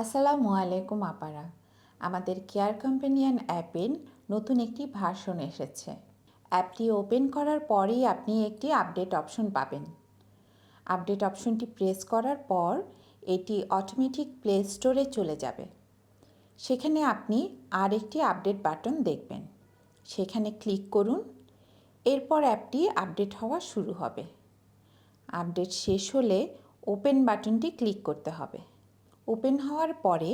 আসসালামু আলাইকুম আপারা। আমাদের কেয়ার কম্পেনিয়ন অ্যাপের নতুন একটি ভার্সন এসেছে। অ্যাপটি ওপেন করার পরেই আপনি একটি আপডেট অপশন পাবেন। আপডেট অপশনটি প্রেস করার পর এটি অটোমেটিক প্লে স্টোরে চলে যাবে। সেখানে আপনি আর একটি আপডেট বাটন দেখবেন। সেখানে ক্লিক করুন। এরপর অ্যাপটি আপডেট হওয়া শুরু হবে। আপডেট শেষ হলে ওপেন বাটনটি ক্লিক করতে হবে। ওপেন হওয়ার পরে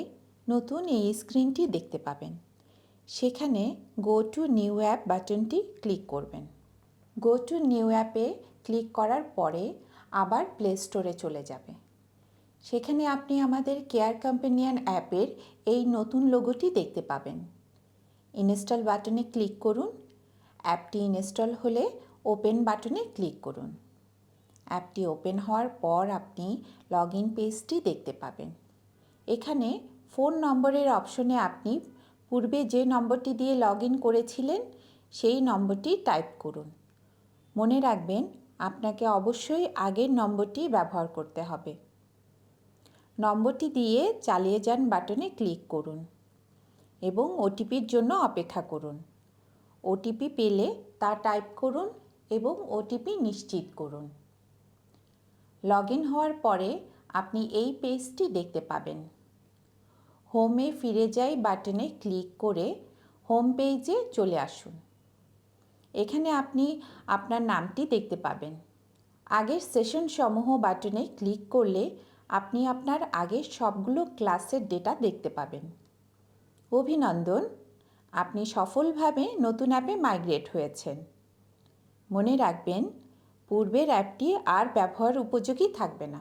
নতুন এই স্ক্রিনটি দেখতে পাবেন। সেখানে গো টু নিউ অ্যাপ বাটনটি ক্লিক করবেন। গো টু নিউ অ্যাপে ক্লিক করার পরে আবার প্লে স্টোরে চলে যাবে। সেখানে আপনি আমাদের কেয়ার কম্পেনিয়ন অ্যাপের এই নতুন লোগোটি দেখতে পাবেন। ইনস্টল বাটনে ক্লিক করুন। অ্যাপটি ইনস্টল হলে ওপেন বাটনে ক্লিক করুন। অ্যাপটি ওপেন হওয়ার পর আপনি লগ ইন পেজটি দেখতে পাবেন। এখানে ফোন নম্বরের অপশনে আপনি পূর্বে যে নম্বরটি দিয়ে লগ ইন করেছিলেন সেই নম্বরটি টাইপ করুন। মনে রাখবেন আপনাকে অবশ্যই আগের নম্বরটি ব্যবহার করতে হবে। নম্বরটি দিয়ে চালিয়ে যান বাটনে ক্লিক করুন এবং ওটিপির জন্য অপেক্ষা করুন। ওটিপি পেলে তা টাইপ করুন এবং ওটিপি নিশ্চিত করুন। লগ ইন হওয়ার পরে আপনি এই পেজটি দেখতে পাবেন। হোমে ফিরে যাই বাটনে ক্লিক করে হোম পেজে চলে আসুন। এখানে আপনি আপনার নামটি দেখতে পাবেন। আগের সেশন সমূহ বাটনে ক্লিক করলে আপনি আপনার আগের সবগুলো ক্লাসের ডেটা দেখতে পাবেন। অভিনন্দন, আপনি সফলভাবে নতুন অ্যাপে মাইগ্রেট হয়েছেন। মনে রাখবেন, পূর্বের অ্যাপটি আর ব্যবহার উপযোগী থাকবে না।